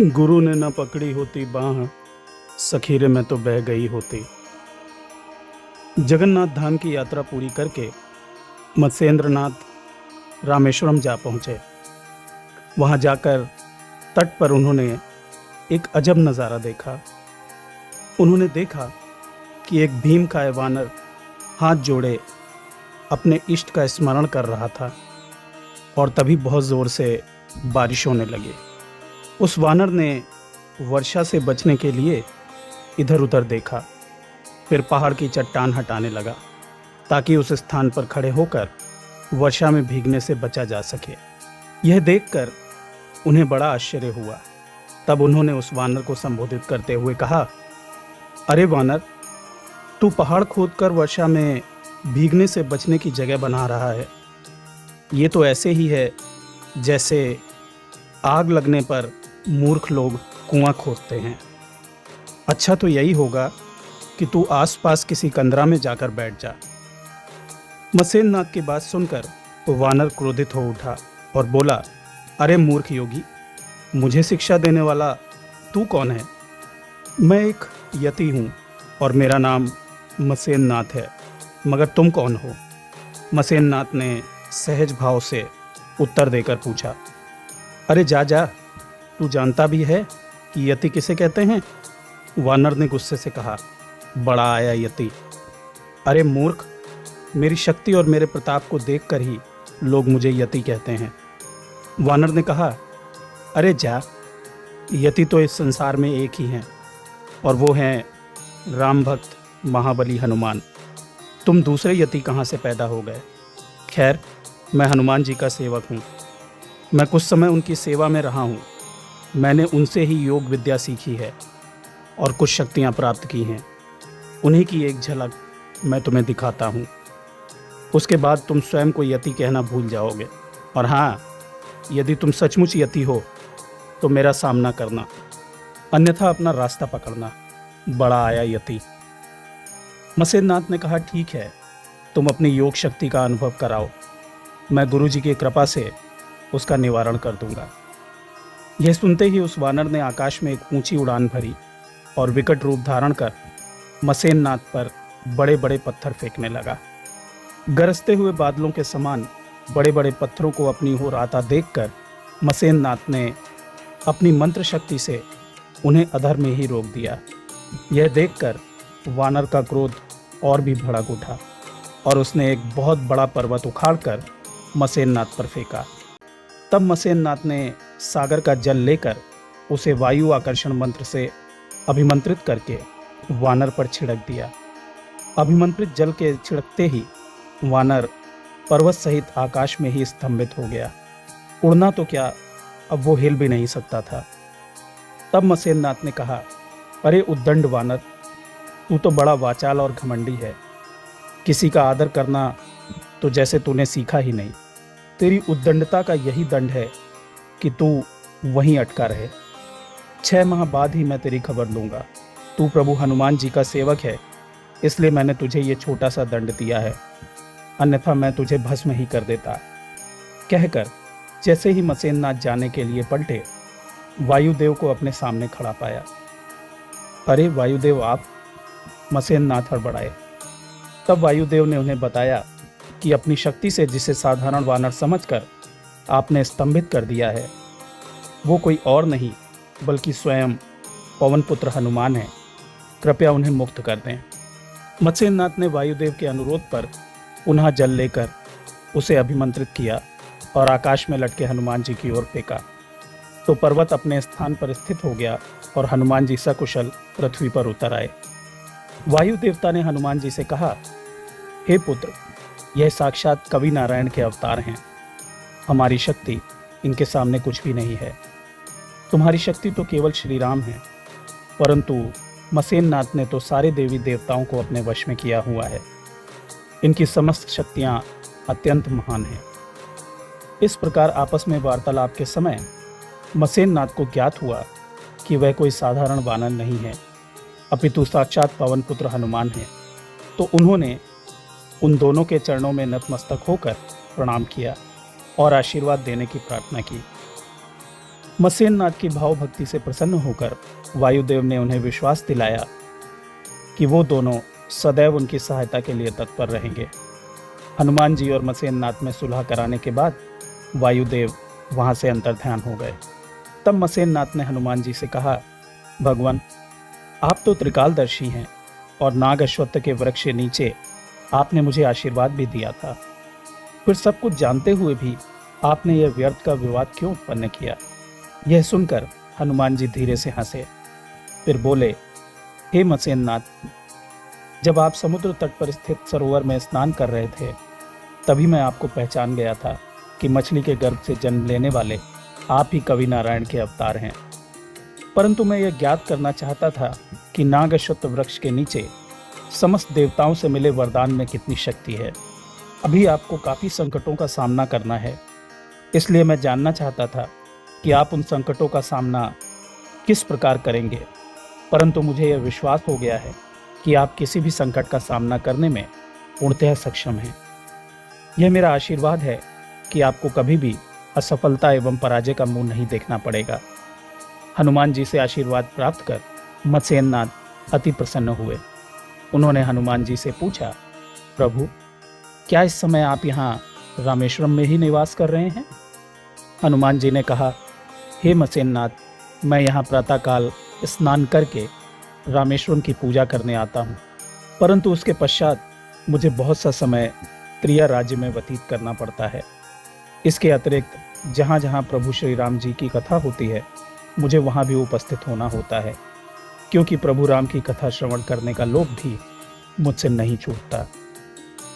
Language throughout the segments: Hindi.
गुरु ने न पकड़ी होती बाह, सखीरे में तो बह गई होती। जगन्नाथ धाम की यात्रा पूरी करके मत्स्येंद्रनाथ रामेश्वरम जा पहुंचे। वहां जाकर तट पर उन्होंने एक अजब नज़ारा देखा। उन्होंने देखा कि एक भीमकाय वानर हाथ जोड़े अपने इष्ट का स्मरण कर रहा था और तभी बहुत ज़ोर से बारिश होने लगी। उस वानर ने वर्षा से बचने के लिए इधर उधर देखा, फिर पहाड़ की चट्टान हटाने लगा ताकि उस स्थान पर खड़े होकर वर्षा में भीगने से बचा जा सके। यह देखकर उन्हें बड़ा आश्चर्य हुआ। तब उन्होंने उस वानर को संबोधित करते हुए कहा, अरे वानर, तू पहाड़ खोदकर वर्षा में भीगने से बचने की जगह बना रहा है। ये तो ऐसे ही है जैसे आग लगने पर मूर्ख लोग कुआं खोदते हैं। अच्छा तो यही होगा कि तू आसपास किसी कंदरा में जाकर बैठ जा। मत्स्येंद्रनाथ की बात सुनकर वानर क्रोधित हो उठा और बोला, अरे मूर्ख योगी, मुझे शिक्षा देने वाला तू कौन है? मैं एक यति हूँ और मेरा नाम मत्स्येंद्रनाथ है, मगर तुम कौन हो? मत्स्येंद्रनाथ ने सहज भाव से उत्तर देकर पूछा, अरे जा जा, तू जानता भी है कि यति किसे कहते हैं? वानर ने गुस्से से कहा, बड़ा आया यति। अरे मूर्ख, मेरी शक्ति और मेरे प्रताप को देखकर ही लोग मुझे यति कहते हैं। वानर ने कहा, अरे जा, यति तो इस संसार में एक ही हैं और वो हैं राम भक्त महाबली हनुमान। तुम दूसरे यति कहाँ से पैदा हो गए? खैर, मैं हनुमान जी का सेवक हूँ। मैं कुछ समय उनकी सेवा में रहा हूँ। मैंने उनसे ही योग विद्या सीखी है और कुछ शक्तियाँ प्राप्त की हैं। उन्हीं की एक झलक मैं तुम्हें दिखाता हूँ। उसके बाद तुम स्वयं को यति कहना भूल जाओगे। और हाँ, यदि तुम सचमुच यति हो तो मेरा सामना करना, अन्यथा अपना रास्ता पकड़ना। बड़ा आया यति। मत्स्येंद्रनाथ ने कहा, ठीक है, तुम अपनी योग शक्ति का अनुभव कराओ। मैं गुरु जी की कृपा से उसका निवारण कर दूंगा। यह सुनते ही उस वानर ने आकाश में एक ऊंची उड़ान भरी और विकट रूप धारण कर मत्स्येंद्रनाथ पर बड़े बड़े पत्थर फेंकने लगा। गरजते हुए बादलों के समान बड़े बड़े पत्थरों को अपनी ओर आता देखकर मत्स्येंद्रनाथ ने अपनी मंत्र शक्ति से उन्हें अधर में ही रोक दिया। यह देखकर वानर का क्रोध और भी भड़क उठा और उसने एक बहुत बड़ा पर्वत उखाड़कर मत्स्येंद्रनाथ पर फेंका। तब मत्स्येंद्रनाथ ने सागर का जल लेकर उसे वायु आकर्षण मंत्र से अभिमंत्रित करके वानर पर छिड़क दिया। अभिमंत्रित जल के छिड़कते ही वानर पर्वत सहित आकाश में ही स्तंभित हो गया। उड़ना तो क्या, अब वो हिल भी नहीं सकता था। तब मत्स्येंद्रनाथ ने कहा, अरे उद्दंड वानर, तू तो बड़ा वाचाल और घमंडी है। किसी का आदर करना तो जैसे तूने सीखा ही नहीं। तेरी उद्दंडता का यही दंड है कि तू वहीं अटका रहे। 6 माह बाद ही मैं तेरी खबर लूँगा। तू प्रभु हनुमान जी का सेवक है, इसलिए मैंने तुझे ये छोटा सा दंड दिया है, अन्यथा मैं तुझे भस्म ही कर देता। कहकर जैसे ही मत्स्येंद्रनाथ जाने के लिए पलटे, वायुदेव को अपने सामने खड़ा पाया। अरे वायुदेव आप? मत्स्येंद्रनाथ हड़बड़ाए। तब वायुदेव ने उन्हें बताया कि अपनी शक्ति से जिसे साधारण वानर समझकर आपने स्तंभित कर दिया है, वो कोई और नहीं बल्कि स्वयं पवन पुत्र हनुमान है। कृपया उन्हें मुक्त कर दें। मत्स्येंद्रनाथ ने वायुदेव के अनुरोध पर पुनः जल लेकर उसे अभिमंत्रित किया और आकाश में लटके हनुमान जी की ओर फेंका तो पर्वत अपने स्थान पर स्थित हो गया और हनुमान जी सकुशल पृथ्वी पर उतर आए। वायु देवता ने हनुमान जी से कहा, हे पुत्र, यह साक्षात कवि नारायण के अवतार हैं। हमारी शक्ति इनके सामने कुछ भी नहीं है। तुम्हारी शक्ति तो केवल श्री राम है, परंतु मत्स्येंद्रनाथ ने तो सारे देवी देवताओं को अपने वश में किया हुआ है। इनकी समस्त शक्तियाँ अत्यंत महान हैं। इस प्रकार आपस में वार्तालाप के समय मत्स्येंद्रनाथ को ज्ञात हुआ कि वह कोई साधारण वानर नहीं है, अपितु साक्षात पवन पुत्र हनुमान है। तो उन्होंने उन दोनों के चरणों में नतमस्तक होकर प्रणाम किया और आशीर्वाद देने की प्रार्थना की। मत्स्येंद्रनाथ की भाव भक्ति से प्रसन्न होकर वायुदेव ने उन्हें विश्वास दिलाया कि वो दोनों सदैव उनकी सहायता के लिए तत्पर रहेंगे। हनुमान जी और मत्स्येंद्रनाथ में सुलह कराने के बाद वायुदेव वहां से अंतर्ध्यान हो गए। तब मत्स्येंद्रनाथ ने हनुमान जी से कहा, भगवान, आप तो त्रिकालदर्शी हैं और नाग अश्वत्थ के वृक्ष के नीचे आपने मुझे आशीर्वाद भी दिया था। फिर सब कुछ जानते हुए भी आपने यह व्यर्थ का विवाद क्यों उत्पन्न किया? यह सुनकर हनुमान जी धीरे से हंसे, फिर बोले, हे मत्स्येंद्रनाथ, जब आप समुद्र तट पर स्थित सरोवर में स्नान कर रहे थे तभी मैं आपको पहचान गया था कि मछली के गर्भ से जन्म लेने वाले आप ही कवि नारायण के अवतार हैं। परंतु मैं यह ज्ञात करना चाहता था कि नाग अश्वत्थ वृक्ष के नीचे समस्त देवताओं से मिले वरदान में कितनी शक्ति है। अभी आपको काफ़ी संकटों का सामना करना है, इसलिए मैं जानना चाहता था कि आप उन संकटों का सामना किस प्रकार करेंगे। परंतु मुझे यह विश्वास हो गया है कि आप किसी भी संकट का सामना करने में पूर्णतः सक्षम हैं। यह मेरा आशीर्वाद है कि आपको कभी भी असफलता एवं पराजय का मुंह नहीं देखना पड़ेगा। हनुमान जी से आशीर्वाद प्राप्त कर मत्स्येंद्रनाथ अति प्रसन्न हुए। उन्होंने हनुमान जी से पूछा, प्रभु, क्या इस समय आप यहाँ रामेश्वरम में ही निवास कर रहे हैं? हनुमान जी ने कहा, हे मत्स्येंद्रनाथ, मैं यहाँ प्रातःकाल स्नान करके रामेश्वरम की पूजा करने आता हूँ, परंतु उसके पश्चात मुझे बहुत सा समय त्रिया राज्य में व्यतीत करना पड़ता है। इसके अतिरिक्त जहाँ जहाँ प्रभु श्री राम जी की कथा होती है मुझे वहाँ भी उपस्थित होना होता है, क्योंकि प्रभु राम की कथा श्रवण करने का लोभ भी मुझसे नहीं छूटता।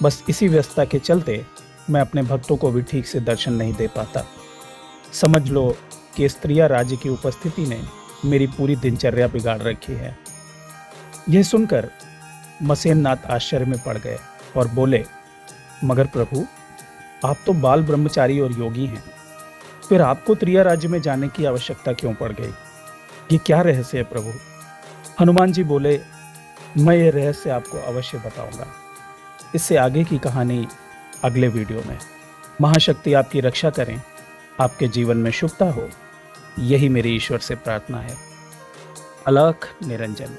बस इसी व्यस्तता के चलते मैं अपने भक्तों को भी ठीक से दर्शन नहीं दे पाता। समझ लो कि इस त्रिया राज्य की उपस्थिति ने मेरी पूरी दिनचर्या बिगाड़ रखी है। यह सुनकर मत्स्येंद्रनाथ आश्चर्य में पड़ गए और बोले, मगर प्रभु, आप तो बाल ब्रह्मचारी और योगी हैं, फिर आपको त्रिया राज्य में जाने की आवश्यकता क्यों पड़ गई? ये क्या रहस्य है प्रभु? हनुमान जी बोले, मैं ये रहस्य आपको अवश्य बताऊंगा। इससे आगे की कहानी अगले वीडियो में। महाशक्ति आपकी रक्षा करें, आपके जीवन में शुभता हो, यही मेरी ईश्वर से प्रार्थना है। अलख निरंजन।